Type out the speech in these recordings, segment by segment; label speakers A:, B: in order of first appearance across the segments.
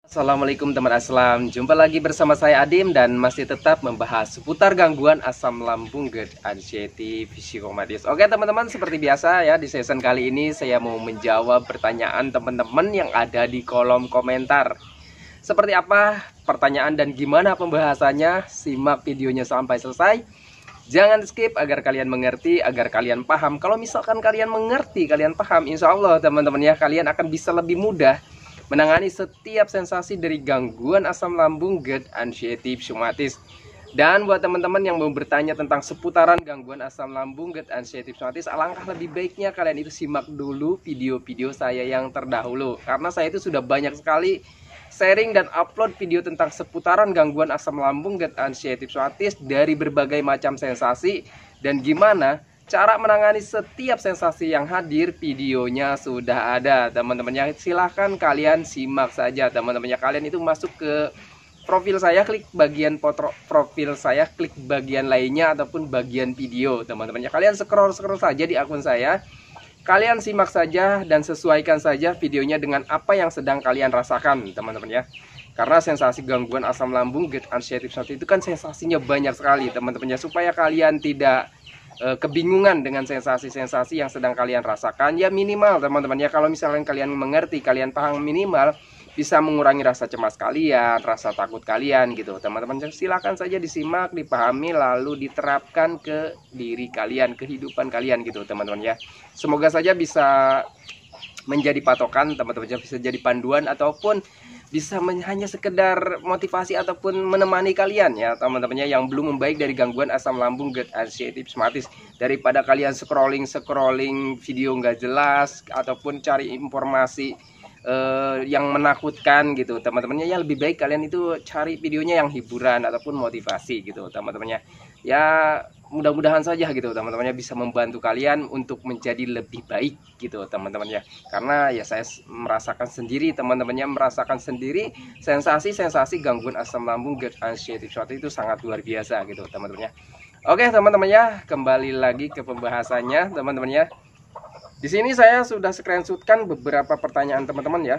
A: Assalamualaikum teman Aslam, jumpa lagi bersama saya Adim dan masih tetap membahas seputar gangguan asam lambung GERD anxiety psikosomatis. Oke teman-teman, seperti biasa ya, di season kali ini saya mau menjawab pertanyaan teman-teman yang ada di kolom komentar. Seperti apa pertanyaan dan gimana pembahasannya? Simak videonya sampai selesai. Jangan skip agar kalian mengerti, agar kalian paham. Kalau misalkan kalian mengerti, kalian paham, insya Allah teman-teman ya, kalian akan bisa lebih mudah menangani setiap sensasi dari gangguan asam lambung GERD anxiety psikosomatis. Dan buat teman-teman yang mau bertanya tentang seputaran gangguan asam lambung GERD anxiety psikosomatis, alangkah lebih baiknya kalian itu simak dulu video-video saya yang terdahulu, karena saya itu sudah banyak sekali sharing dan upload video tentang seputaran gangguan asam lambung GERD anxiety psikosomatis dari berbagai macam sensasi dan gimana cara menangani setiap sensasi yang hadir. Videonya sudah ada teman-temannya, silahkan kalian simak saja teman-temannya. Kalian itu masuk ke profil saya, klik bagian profil saya, klik bagian lainnya ataupun bagian video teman-temannya. Kalian scroll saja di akun saya, kalian simak saja dan sesuaikan saja videonya dengan apa yang sedang kalian rasakan teman-teman ya. Karena sensasi gangguan asam lambung GERD anxiety itu kan sensasinya banyak sekali teman-temannya. Supaya kalian tidak kebingungan dengan sensasi-sensasi yang sedang kalian rasakan, ya minimal teman-teman ya, kalau misalnya kalian mengerti, kalian paham, minimal bisa mengurangi rasa cemas kalian, rasa takut kalian gitu teman-teman. Silakan saja disimak, dipahami, lalu diterapkan ke diri kalian, kehidupan kalian gitu teman-teman ya. Semoga saja bisa menjadi patokan teman-teman, bisa jadi panduan ataupun bisa hanya sekedar motivasi ataupun menemani kalian ya teman-temannya yang belum membaik dari gangguan asam lambung GERD anxiety psikosomatis. Daripada kalian scrolling video nggak jelas ataupun cari informasi yang menakutkan gitu teman-temannya, ya lebih baik kalian itu cari videonya yang hiburan ataupun motivasi gitu teman-temannya. Ya mudah-mudahan saja gitu teman-temannya bisa membantu kalian untuk menjadi lebih baik gitu teman-teman ya. Karena ya saya merasakan sendiri, teman-temannya merasakan sendiri sensasi-sensasi gangguan asam lambung GERD anxiety itu sangat luar biasa gitu teman-teman ya. Oke teman-teman ya, kembali lagi ke pembahasannya teman-teman ya. Di sini saya sudah screenshotkan beberapa pertanyaan teman-teman ya.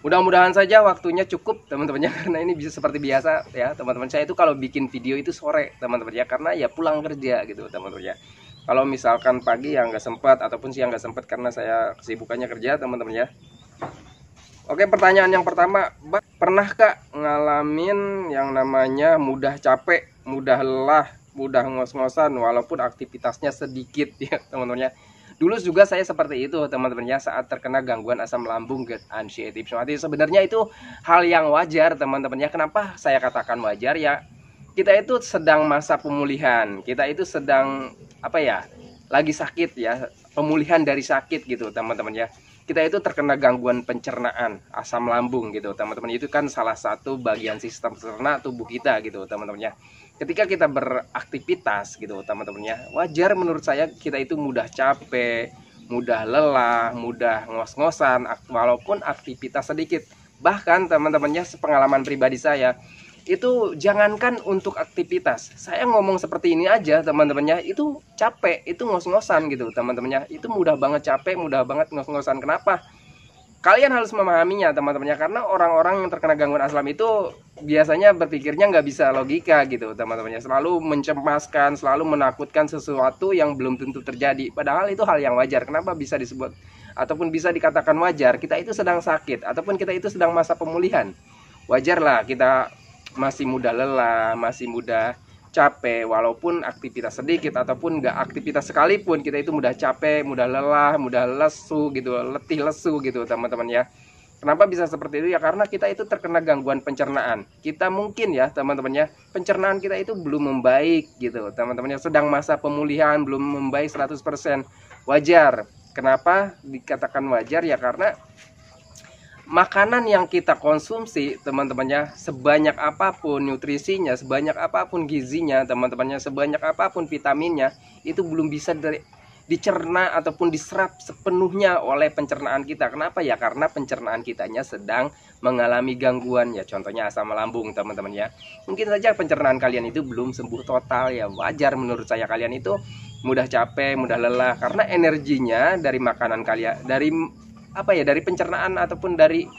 A: Mudah-mudahan saja waktunya cukup teman-teman ya, karena ini bisa seperti biasa ya teman-teman. Saya itu kalau bikin video itu sore teman-teman ya, karena ya pulang kerja gitu teman-teman ya. Kalau misalkan pagi ya nggak sempat ataupun siang nggak sempat karena saya kesibukannya kerja teman-teman ya. Oke, pertanyaan yang pertama, pernah Kak ngalamin yang namanya mudah capek, mudah lelah, mudah ngos-ngosan walaupun aktivitasnya sedikit ya teman-teman ya. Dulu juga saya seperti itu teman-teman ya, saat terkena gangguan asam lambung GERD anxiety psikosomatis. Sebenarnya itu hal yang wajar teman-teman ya. Kenapa saya katakan wajar ya? Kita itu sedang masa pemulihan, kita itu sedang apa ya, lagi sakit ya, pemulihan dari sakit gitu teman-teman ya. Kita itu terkena gangguan pencernaan asam lambung gitu teman-teman. Itu kan salah satu bagian sistem cerna tubuh kita gitu teman-teman ya. Ketika kita beraktivitas gitu teman-teman ya, wajar menurut saya kita itu mudah capek, mudah lelah, mudah ngos-ngosan walaupun aktivitas sedikit. Bahkan teman-temannya, sepengalaman pribadi saya itu, jangankan untuk aktivitas, saya ngomong seperti ini aja teman-temannya, itu capek, itu ngos-ngosan gitu teman-temannya. Itu mudah banget capek, mudah banget ngos-ngosan. Kenapa? Kalian harus memahaminya teman-temannya, karena orang-orang yang terkena gangguan asam itu biasanya berpikirnya nggak bisa logika gitu teman-temannya, selalu mencemaskan, selalu menakutkan sesuatu yang belum tentu terjadi, padahal itu hal yang wajar. Kenapa bisa disebut ataupun bisa dikatakan wajar? Kita itu sedang sakit ataupun kita itu sedang masa pemulihan. Wajarlah kita masih mudah lelah, masih mudah capek walaupun aktivitas sedikit ataupun nggak aktivitas sekalipun, kita itu mudah capek, mudah lelah, mudah lesu gitu, letih lesu gitu teman-teman ya. Kenapa bisa seperti itu ya? Karena kita itu terkena gangguan pencernaan. Kita mungkin ya teman-teman ya, pencernaan kita itu belum membaik gitu teman-teman ya, sedang masa pemulihan, belum membaik 100%. Wajar. Kenapa dikatakan wajar ya? Karena makanan yang kita konsumsi teman-temannya, sebanyak apapun nutrisinya, sebanyak apapun gizinya teman-temannya, sebanyak apapun vitaminnya, itu belum bisa dicerna ataupun diserap sepenuhnya oleh pencernaan kita. Kenapa ya? Karena pencernaan kitanya sedang mengalami gangguan ya, contohnya asam lambung teman-teman ya. Mungkin saja pencernaan kalian itu belum sembuh total ya, wajar menurut saya kalian itu mudah capek, mudah lelah, karena energinya dari makanan kalian, dari apa ya, dari pencernaan ataupun dari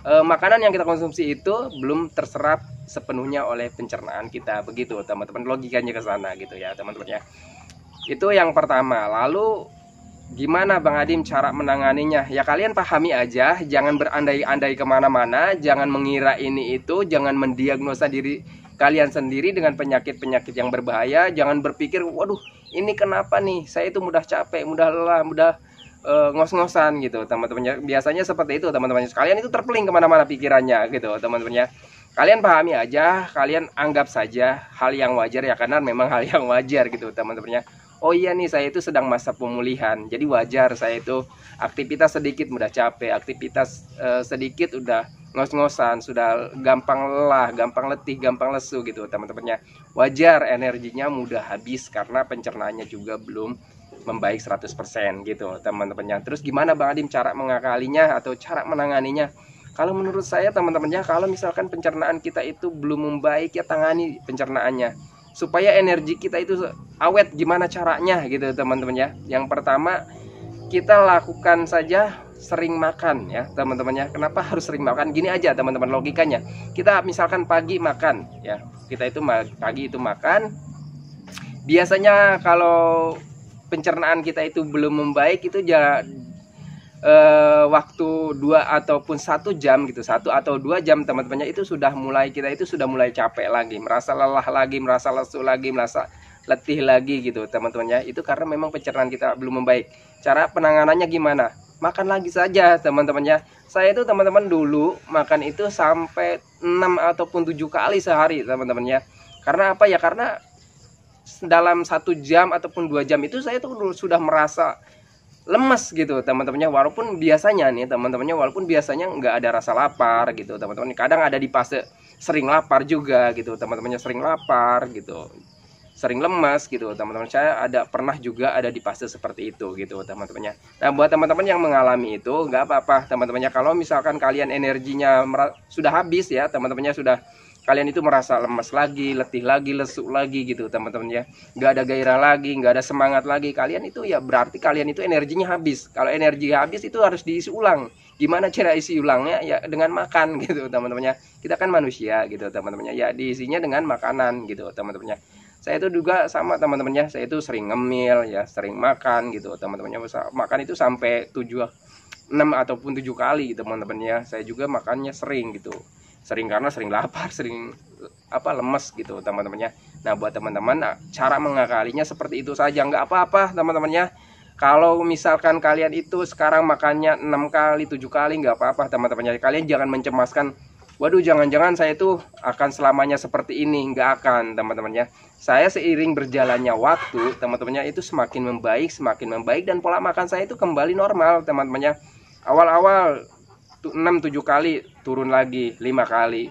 A: makanan yang kita konsumsi itu belum terserap sepenuhnya oleh pencernaan kita, begitu teman-teman, logikanya ke sana gitu ya teman-teman ya. Itu yang pertama. Lalu gimana Bang Adim cara menanganinya? Ya kalian pahami aja, jangan berandai-andai kemana-mana, jangan mengira ini itu, jangan mendiagnosa diri kalian sendiri dengan penyakit-penyakit yang berbahaya. Jangan berpikir, waduh ini kenapa nih, saya itu mudah capek, mudah lelah, mudah ngos-ngosan gitu teman-teman. Biasanya seperti itu teman-teman, kalian itu terpeling kemana-mana pikirannya gitu teman-teman ya. Kalian pahami aja, kalian anggap saja hal yang wajar ya, karena memang hal yang wajar gitu teman-teman ya. Oh iya nih, saya itu sedang masa pemulihan, jadi wajar saya itu aktivitas sedikit mudah capek, aktivitas sedikit udah ngos-ngosan, sudah gampang lelah, gampang letih, gampang lesu gitu teman-temannya. Wajar energinya mudah habis karena pencernaannya juga belum membaik 100% gitu teman-temannya. Terus gimana Bang Adim cara mengakalinya atau cara menanganinya? Kalau menurut saya teman-temannya, kalau misalkan pencernaan kita itu belum membaik, ya tangani pencernaannya supaya energi kita itu awet. Gimana caranya gitu teman-teman ya? Yang pertama, kita lakukan saja sering makan ya teman-teman ya. Kenapa harus sering makan? Gini aja teman-teman logikanya. Kita misalkan pagi makan ya, kita itu pagi itu makan. Biasanya kalau pencernaan kita itu belum membaik itu waktu 2 ataupun 1 jam gitu, 1 atau 2 jam teman-temannya, itu sudah mulai, kita itu sudah mulai capek lagi, merasa lelah lagi, merasa lesu lagi, merasa letih lagi gitu teman-temannya. Itu karena memang pencernaan kita belum membaik. Cara penanganannya gimana? Makan lagi saja teman-temannya. Saya itu teman-teman dulu makan itu sampai 6 ataupun 7 kali sehari teman-temannya. Karena apa ya? Karena dalam 1 jam ataupun 2 jam itu saya tuh sudah merasa lemes gitu teman-temannya. Walaupun biasanya nih teman-temannya, walaupun biasanya nggak ada rasa lapar gitu teman-teman. Kadang ada di fase sering lapar juga gitu teman-temannya, sering lapar gitu, sering lemas gitu teman-teman. Saya pernah juga ada di fase seperti itu gitu teman-temannya. Nah buat teman-teman yang mengalami itu nggak apa-apa teman-temannya. Kalau misalkan kalian energinya sudah habis ya teman-temannya, sudah kalian itu merasa lemas lagi, letih lagi, lesu lagi gitu teman-teman ya, nggak ada gairah lagi, nggak ada semangat lagi, kalian itu ya berarti kalian itu energinya habis. Kalau energi habis itu harus diisi ulang. Gimana cara isi ulangnya? Ya dengan makan gitu teman-temannya. Kita kan manusia gitu teman-temannya, ya diisinya dengan makanan gitu teman-temannya. Saya itu juga sama teman-temannya, saya itu sering ngemil ya, sering makan gitu teman-temannya. Makan itu sampai 6 ataupun 7 kali teman-temannya. Saya juga makannya sering gitu, sering karena sering lapar, sering lemes gitu teman-temannya. Nah buat teman-teman, cara mengakalinya seperti itu saja, nggak apa-apa teman-temannya. Kalau misalkan kalian itu sekarang makannya 6 kali 7 kali, nggak apa-apa teman-temannya. Kalian jangan mencemaskan, waduh jangan-jangan saya itu akan selamanya seperti ini. Nggak akan teman-temannya. Saya seiring berjalannya waktu teman-temannya itu semakin membaik dan pola makan saya itu kembali normal teman-temannya. Awal-awal 6-7 kali, turun lagi 5 kali,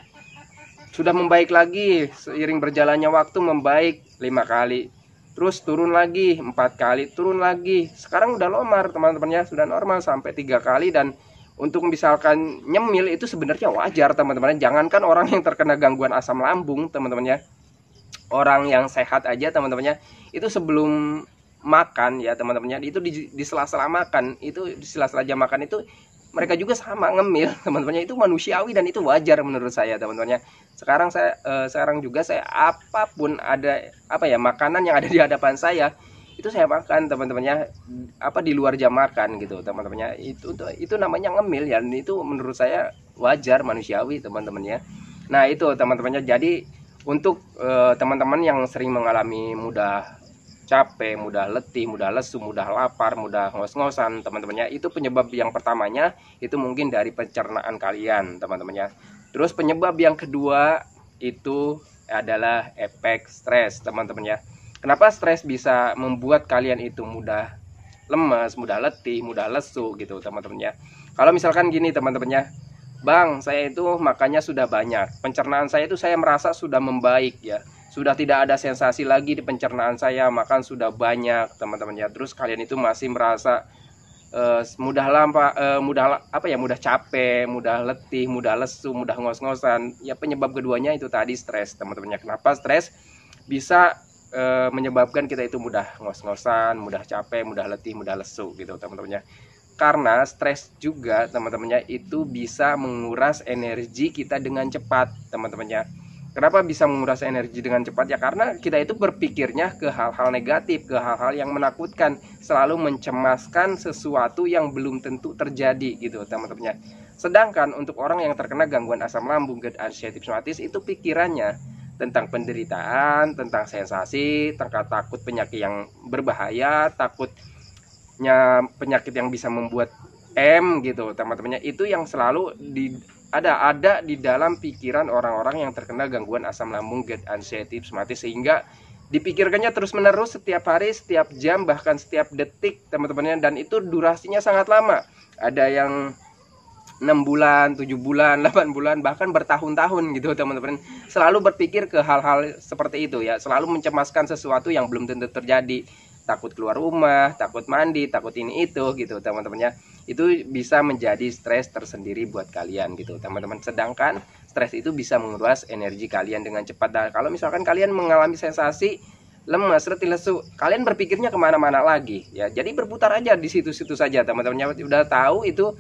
A: sudah membaik lagi. Seiring berjalannya waktu membaik 5 kali, terus turun lagi 4 kali, turun lagi. Sekarang udah normal teman-temannya, sudah normal sampai 3 kali. Dan untuk misalkan nyemil itu sebenarnya wajar teman-teman. Jangankan orang yang terkena gangguan asam lambung teman-temannya, orang yang sehat aja teman-temannya, itu sebelum makan ya teman-temannya, itu di sela-sela makan, itu di sela-sela jam makan itu mereka juga sama ngemil teman-temannya. Itu manusiawi dan itu wajar menurut saya teman-temannya. Sekarang juga saya apapun ada makanan yang ada di hadapan saya itu saya makan teman-temannya, di luar jam makan gitu teman-temannya. Itu namanya ngemil ya, dan itu menurut saya wajar, manusiawi teman-temannya. Nah itu teman-temannya. Jadi untuk teman-teman yang sering mengalami mudah capek, mudah letih, mudah lesu, mudah lapar, mudah ngos-ngosan teman-temannya, itu penyebab yang pertamanya itu mungkin dari pencernaan kalian teman-temannya. Terus penyebab yang kedua itu adalah efek stres teman-temannya. Kenapa stres bisa membuat kalian itu mudah lemas, mudah letih, mudah lesu gitu teman-temannya? Kalau misalkan gini teman-temannya, Bang, saya itu makannya sudah banyak, pencernaan saya itu saya merasa sudah membaik ya, sudah tidak ada sensasi lagi di pencernaan saya, makan sudah banyak teman-teman ya. Terus kalian itu masih merasa mudah capek, mudah letih, mudah lesu, mudah ngos-ngosan. Ya penyebab keduanya itu tadi stres teman-teman ya. Kenapa stres bisa menyebabkan kita itu mudah ngos-ngosan, mudah capek, mudah letih, mudah lesu gitu teman-teman ya. Karena stres juga teman-temannya itu bisa menguras energi kita dengan cepat teman-temannya. Kenapa bisa menguras energi dengan cepat? Ya karena kita itu berpikirnya ke hal-hal negatif, ke hal-hal yang menakutkan, selalu mencemaskan sesuatu yang belum tentu terjadi gitu teman-temannya. Sedangkan untuk orang yang terkena gangguan asam lambung, GERD, anxiety, psoriasis, itu pikirannya tentang penderitaan, tentang sensasi, tentang takut penyakit yang berbahaya, takutnya penyakit yang bisa membuat gitu teman-temannya. Itu yang selalu ada di dalam pikiran orang-orang yang terkena gangguan asam lambung, GERD, anxiety, psoriasis, sehingga dipikirkannya terus-menerus setiap hari, setiap jam, bahkan setiap detik teman-temannya, dan itu durasinya sangat lama. Ada yang 6 bulan, 7 bulan, 8 bulan, bahkan bertahun-tahun gitu teman-teman. Selalu berpikir ke hal-hal seperti itu ya, selalu mencemaskan sesuatu yang belum tentu terjadi. Takut keluar rumah, takut mandi, takut ini itu gitu teman-temannya. Itu bisa menjadi stres tersendiri buat kalian gitu teman-teman. Sedangkan stres itu bisa menguras energi kalian dengan cepat. Dan kalau misalkan kalian mengalami sensasi lemas, letih, lesu, kalian berpikirnya kemana-mana lagi ya. Jadi berputar aja di situ-situ saja teman-temannya. Udah tahu itu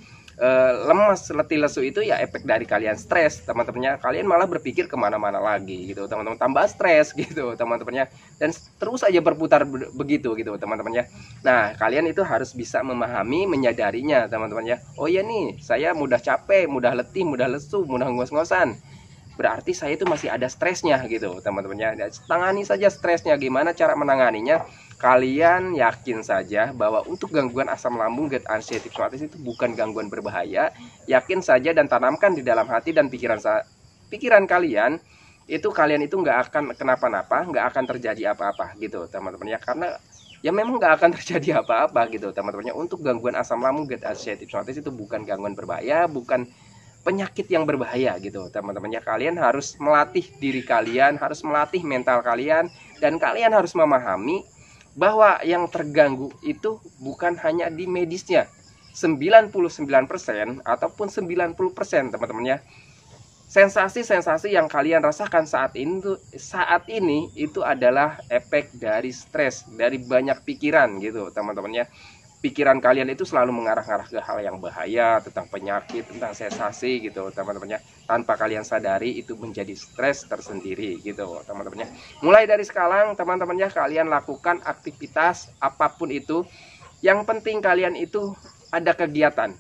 A: lemas, letih, lesu itu ya efek dari kalian stres teman-temannya. Kalian malah berpikir kemana-mana lagi gitu teman-teman, tambah stres gitu teman-temannya, dan terus aja berputar begitu gitu teman-temannya. Nah kalian itu harus bisa memahami, menyadarinya teman-temannya. Oh ya nih, saya mudah capek, mudah letih, mudah lesu, mudah ngos-ngosan, berarti saya itu masih ada stresnya gitu teman-temannya. Tangani saja stresnya. Gimana cara menanganinya? Kalian yakin saja bahwa untuk gangguan asam lambung, GERD, anxiety, psoriasis itu bukan gangguan berbahaya. Yakin saja dan tanamkan di dalam hati dan pikiran kalian itu, kalian itu nggak akan kenapa-napa, nggak akan terjadi apa-apa gitu teman-teman ya. Karena ya memang nggak akan terjadi apa-apa gitu teman-temannya. Untuk gangguan asam lambung, GERD, anxiety, psoriasis itu bukan gangguan berbahaya, bukan penyakit yang berbahaya gitu teman-temannya. Kalian harus melatih diri kalian, harus melatih mental kalian, dan kalian harus memahami bahwa yang terganggu itu bukan hanya di medisnya. 99% ataupun 90% teman-teman ya, sensasi-sensasi yang kalian rasakan saat ini itu adalah efek dari stres, dari banyak pikiran gitu teman-teman ya. Pikiran kalian itu selalu mengarah-arah ke hal yang bahaya, tentang penyakit, tentang sensasi gitu teman-temannya. Tanpa kalian sadari itu menjadi stres tersendiri gitu teman-temannya. Mulai dari sekarang teman-temannya, kalian lakukan aktivitas apapun itu. Yang penting kalian itu ada kegiatan.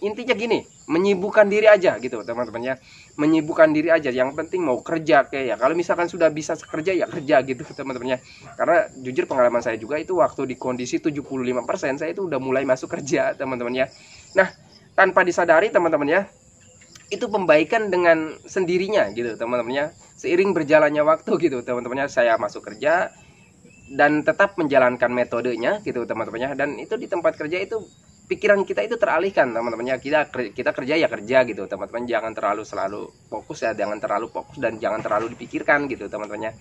A: Intinya gini, menyibukkan diri aja gitu teman-temannya. Menyibukkan diri aja. Yang penting mau kerja kayak ya, kalau misalkan sudah bisa kerja ya kerja gitu teman-temannya. Karena jujur pengalaman saya juga itu waktu di kondisi 75% saya itu udah mulai masuk kerja teman-temannya. Nah tanpa disadari teman-temannya, itu pembaikan dengan sendirinya gitu teman-temannya. Seiring berjalannya waktu gitu teman-temannya, saya masuk kerja dan tetap menjalankan metodenya gitu teman-temannya. Dan itu di tempat kerja itu pikiran kita itu teralihkan teman-temannya. Kita kerja ya kerja gitu teman-teman. Jangan terlalu selalu fokus ya, jangan terlalu fokus dan jangan terlalu dipikirkan gitu teman-temannya.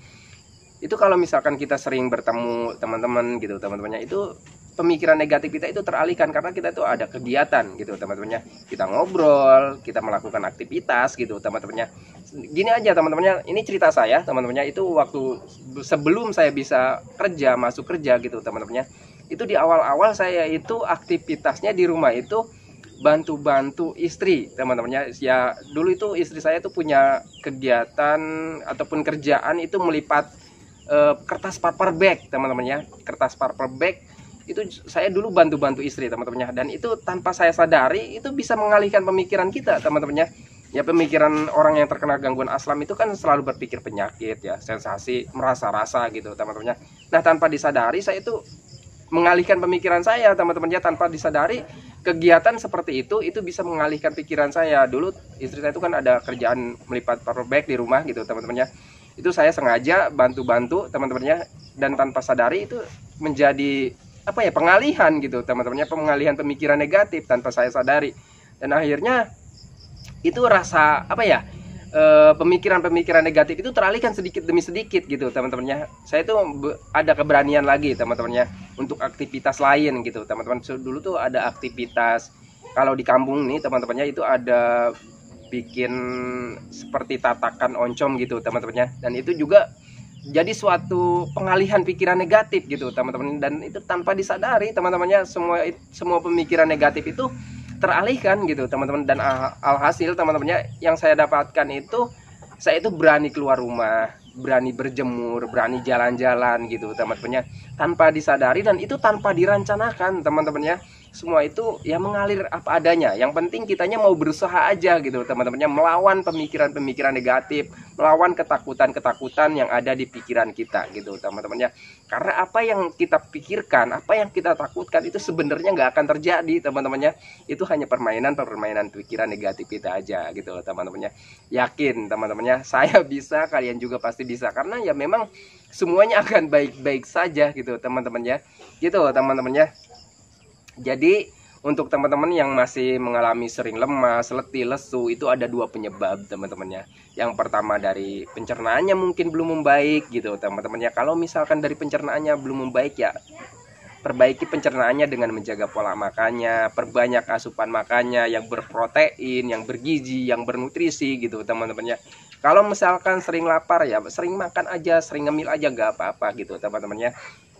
A: Itu kalau misalkan kita sering bertemu teman-teman gitu teman-temannya, itu pemikiran negatif kita itu teralihkan karena kita tuh ada kegiatan gitu teman-temannya. Kita ngobrol, kita melakukan aktivitas gitu teman-temannya. Gini aja teman-temannya, ini cerita saya teman-temannya, itu waktu sebelum saya bisa kerja, masuk kerja gitu teman-temannya. Itu di awal-awal saya itu aktivitasnya di rumah itu bantu-bantu istri teman-temannya. Ya dulu itu istri saya tuh punya kegiatan ataupun kerjaan itu melipat kertas paper bag teman-temannya. Kertas paper bag itu saya dulu bantu-bantu istri teman-temannya, dan itu tanpa saya sadari itu bisa mengalihkan pemikiran kita teman-temannya. Ya pemikiran orang yang terkena gangguan asam itu kan selalu berpikir penyakit ya, sensasi, merasa-rasa gitu teman-temannya. Nah tanpa disadari saya itu mengalihkan pemikiran saya teman-temannya. Tanpa disadari kegiatan seperti itu bisa mengalihkan pikiran saya. Dulu istri saya itu kan ada kerjaan melipat paper bag di rumah gitu teman-temannya. Itu saya sengaja bantu-bantu teman-temannya, dan tanpa sadari itu menjadi apa ya, pengalihan gitu teman-temannya, pengalihan pemikiran negatif tanpa saya sadari. Dan akhirnya itu rasa apa ya, pemikiran-pemikiran negatif itu teralihkan sedikit demi sedikit gitu teman-temannya. Saya itu ada keberanian lagi teman-temannya untuk aktivitas lain gitu teman-teman. Dulu tuh ada aktivitas kalau di kampung nih teman-temannya, itu ada bikin seperti tatakan oncom gitu teman-temannya. Dan itu juga jadi suatu pengalihan pikiran negatif gitu teman-teman, dan itu tanpa disadari teman-temannya, semua pemikiran negatif itu teralihkan gitu teman-teman. Dan alhasil teman-temannya yang saya dapatkan itu, saya itu berani keluar rumah, berani berjemur, berani jalan-jalan gitu teman-temannya, tanpa disadari dan itu tanpa direncanakan teman-temannya. Semua itu ya mengalir apa adanya. Yang penting kitanya mau berusaha aja gitu teman-temannya, melawan pemikiran-pemikiran negatif, melawan ketakutan-ketakutan yang ada di pikiran kita gitu teman-temannya. Karena apa yang kita pikirkan, apa yang kita takutkan itu sebenarnya nggak akan terjadi teman-temannya. Itu hanya permainan pikiran negatif kita aja gitu teman-temannya. Yakin teman-temannya, saya bisa, kalian juga pasti bisa, karena ya memang semuanya akan baik-baik saja gitu teman-temannya. Gitu teman-temannya. Jadi untuk teman-teman yang masih mengalami sering lemas, letih, lesu, itu ada 2 penyebab teman-temannya. Yang pertama dari pencernaannya mungkin belum membaik gitu teman-temannya. Kalau misalkan dari pencernaannya belum membaik, ya perbaiki pencernaannya dengan menjaga pola makannya, perbanyak asupan makannya yang berprotein, yang bergizi, yang bernutrisi gitu teman-temannya. Kalau misalkan sering lapar, ya sering makan aja, sering ngemil aja, gak apa-apa gitu teman-temannya.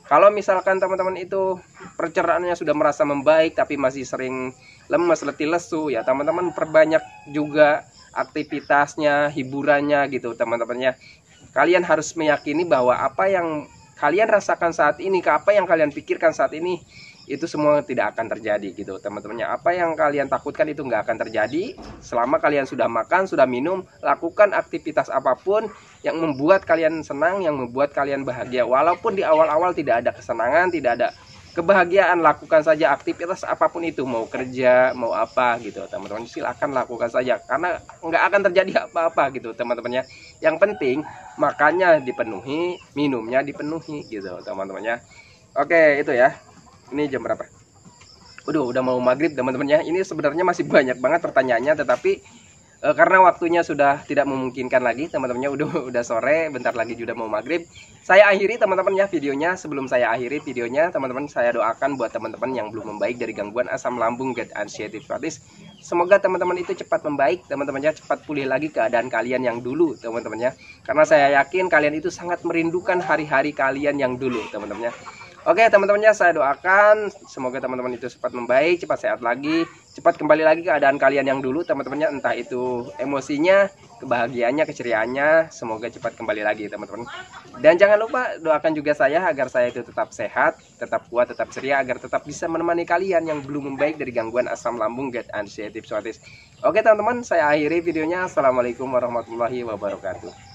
A: Kalau misalkan teman-teman itu pencernaannya sudah merasa membaik tapi masih sering lemas, letih, lesu, ya teman-teman perbanyak juga aktivitasnya, hiburannya gitu teman-temannya. Kalian harus meyakini bahwa apa yang kalian rasakan saat ini, apa yang kalian pikirkan saat ini, itu semua tidak akan terjadi gitu teman-temannya. Apa yang kalian takutkan itu nggak akan terjadi selama kalian sudah makan, sudah minum, lakukan aktivitas apapun yang membuat kalian senang, yang membuat kalian bahagia. Walaupun di awal-awal tidak ada kesenangan, tidak ada kebahagiaan, lakukan saja aktivitas apapun itu, mau kerja, mau apa gitu teman-teman, silakan lakukan saja, karena nggak akan terjadi apa-apa gitu teman-temannya. Yang penting makannya dipenuhi, minumnya dipenuhi gitu teman-temannya. Oke, itu ya. Ini jam berapa? Udah mau maghrib teman-temannya. Ini sebenarnya masih banyak banget pertanyaannya, tetapi karena waktunya sudah tidak memungkinkan lagi teman-temannya, udah sore, bentar lagi juga mau maghrib. Saya akhiri teman-teman ya videonya. Sebelum saya akhiri videonya teman-teman, saya doakan buat teman-teman yang belum membaik dari gangguan asam lambung, GERD, anxiety, psoriasis, semoga teman-teman itu cepat membaik teman-temannya, cepat pulih lagi keadaan kalian yang dulu teman-temannya. Karena saya yakin kalian itu sangat merindukan hari-hari kalian yang dulu teman-temannya. Oke teman-temannya, saya doakan semoga teman-teman itu cepat membaik, cepat sehat lagi, cepat kembali lagi keadaan kalian yang dulu teman-temannya. Entah itu emosinya, kebahagiaannya, keceriaannya, semoga cepat kembali lagi teman-teman. Dan jangan lupa doakan juga saya agar saya itu tetap sehat, tetap kuat, tetap ceria, agar tetap bisa menemani kalian yang belum membaik dari gangguan asam lambung, GERD, anxiety, psoriasis. Oke teman-teman, saya akhiri videonya. Assalamualaikum warahmatullahi wabarakatuh.